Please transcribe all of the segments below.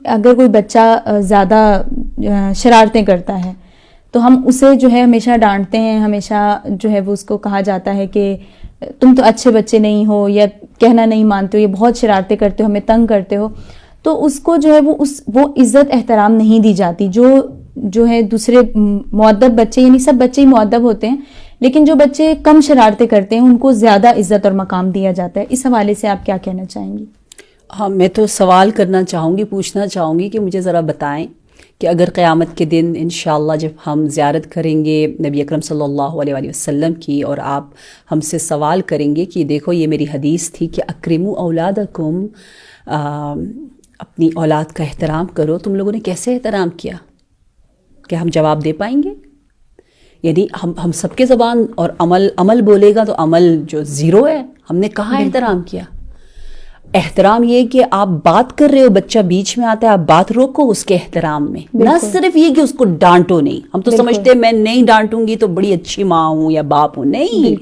اگر کوئی بچہ زیادہ شرارتیں کرتا ہے تو ہم اسے جو ہے ہمیشہ ڈانٹتے ہیں، ہمیشہ جو ہے وہ اس کو کہا جاتا ہے کہ تم تو اچھے بچے نہیں ہو، یا کہنا نہیں مانتے ہو، یہ بہت شرارتیں کرتے ہو، ہمیں تنگ کرتے ہو، تو اس کو جو ہے وہ عزت احترام نہیں دی جاتی. جو ہے دوسرے مؤدب بچے، یعنی سب بچے ہی مؤدب ہوتے ہیں، لیکن جو بچے کم شرارتیں کرتے ہیں ان کو زیادہ عزت اور مقام دیا جاتا ہے. اس حوالے سے آپ کیا کہنا چاہیں گی؟ ہاں، میں تو سوال کرنا چاہوں گی، پوچھنا چاہوں گی کہ مجھے ذرا بتائیں کہ اگر قیامت کے دن انشاءاللہ جب ہم زیارت کریں گے نبی اکرم صلی اللہ علیہ وآلہ وسلم کی، اور آپ ہم سے سوال کریں گے کہ دیکھو یہ میری حدیث تھی کہ اکرموا اولادکم، اپنی اولاد کا احترام کرو، تم لوگوں نے کیسے احترام کیا؟ کیا ہم جواب دے پائیں گے؟ یعنی ہم سب کے زبان اور عمل بولے گا تو عمل جو زیرو ہے. ہم نے کہاں احترام کیا؟ احترام یہ کہ آپ بات کر رہے ہو، بچہ بیچ میں آتا ہے، آپ بات روکو اس کے احترام میں، نہ صرف یہ کہ اس کو ڈانٹو نہیں. ہم تو سمجھتے ہیں میں نہیں ڈانٹوں گی تو بڑی اچھی ماں ہوں یا باپ ہوں، نہیں،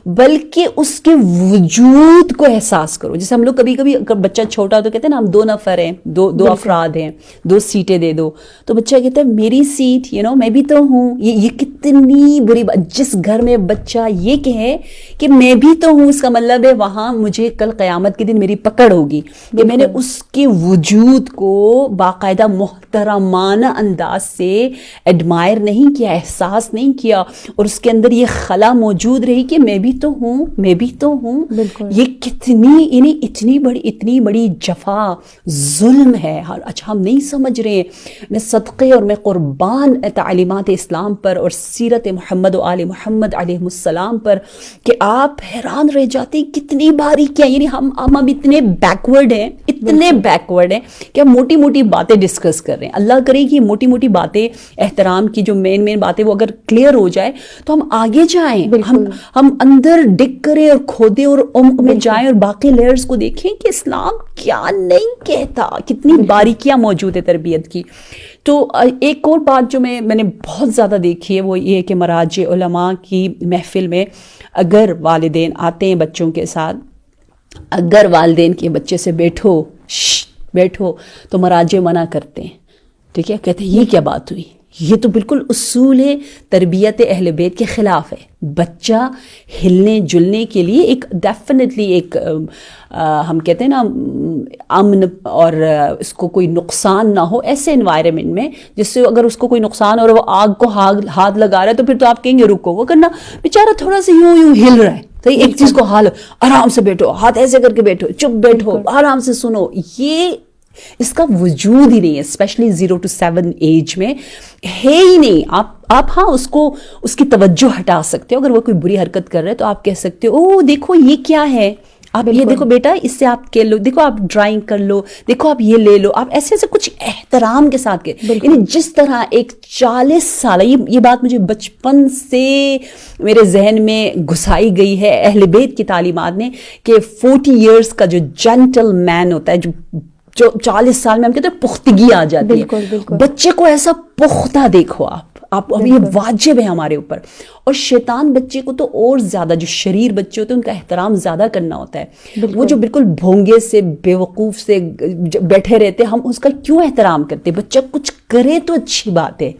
بلکہ اس کے وجود کو احساس کرو. جیسے ہم لوگ کبھی کبھی بچہ چھوٹا ہو تو کہتے ہیں نا ہم 2 نفر ہیں، دو افراد ہیں، 2 سیٹیں دے دو، تو بچہ کہتا ہے میری سیٹ، میں بھی تو ہوں. یہ کتنی بری بات. جس گھر میں بچہ یہ کہے کہ میں بھی تو ہوں، اس کا مطلب ہے وہاں مجھے کل قیامت کے دن میری پکڑ ہوگی کہ میں نے اس کے وجود کو باقاعدہ محترمانہ انداز سے ایڈمائر نہیں کیا، احساس نہیں کیا، اور اس کے اندر یہ خلا موجود رہی کہ میں بھی تو ہوں، میں بھی تو ہوں. یہ کتنی اتنی بڑی جفا، ظلم ہے. اچھا ہم نہیں سمجھ رہے. میں صدقے اور میں قربان تعلیمات اسلام پر اور سیرت محمد و آل محمد علیہ السلام پر کہ آپ حیران رہ جاتے ہیں کتنی باریکیاں. یعنی ہم اب اتنے بیکورڈ ہیں کہ ہم موٹی موٹی باتیں ڈسکس کر رہے ہیں. اللہ کرے کہ موٹی موٹی باتیں، احترام کی جو مین باتیں وہ اگر کلیئر ہو جائے تو ہم آگے جائیں، ہم اندر ڈگ کریں اور کھودیں اور عمق میں جائیں اور باقی لیئرز کو دیکھیں کہ اسلام کیا نہیں کہتا، کتنی باریکیاں موجود ہے تربیت کی. تو ایک اور بات جو میں نے بہت زیادہ دیکھی ہے وہ یہ ہے کہ مراجع علماء کی محفل میں اگر والدین آتے ہیں بچوں کے ساتھ، اگر والدین کے بچے سے بیٹھو تو مراجع منع کرتے ہیں. ٹھیک ہے، کہتے ہیں یہ کیا بات ہوئی؟ یہ تو بالکل اصول تربیت اہل بیت کے خلاف ہے. بچہ ہلنے جلنے کے لیے ایک ڈیفینیٹلی ایک ہم کہتے ہیں نا امن، اور اس کو کوئی نقصان نہ ہو ایسے انوائرمنٹ میں جس سے اگر اس کو کوئی نقصان اور وہ آگ کو ہاتھ لگا رہا ہے تو پھر تو آپ کہیں گے رکو، وہ کرنا بیچارہ تھوڑا سا یوں ہل رہا ہے، تو ایک چیز کو آرام سے بیٹھو، ہاتھ ایسے کر کے بیٹھو، چپ بیٹھو، آرام سے سنو. یہ اس کا وجود ہی نہیں ہے، اسپیشلی 0 to 7 ایج میں ہے ہی نہیں. آپ ہاں اس کی توجہ ہٹا سکتے ہو. اگر وہ کوئی بری حرکت کر رہے تو آپ کہہ سکتے ہو او دیکھو یہ کیا ہے، آپ یہ دیکھو بیٹا اس سے آپ کھیل لو، دیکھو آپ ڈرائنگ کر لو، دیکھو آپ یہ لے لو. آپ ایسے کچھ احترام کے ساتھ یعنی جس طرح ایک 40 سالہ یہ بات مجھے بچپن سے میرے ذہن میں گھسائی گئی ہے اہل بیت کی تعلیمات نے کہ 40 ایئرس کا جو جینٹل مین ہوتا ہے، جو 40 سال میں ہم کہتے ہیں پختگی آ جاتی ہے. بچے کو ایسا پختہ دیکھو آپ یہ واجب ہے ہمارے اوپر. اور شیطان بچے کو تو اور زیادہ، جو شریر بچے ہوتے ہیں ان کا احترام زیادہ کرنا ہوتا ہے. وہ جو بالکل بھونگے سے بے وقوف سے بیٹھے رہتے، ہم اس کا کیوں احترام کرتے؟ بچہ کچھ کرے تو اچھی بات ہے.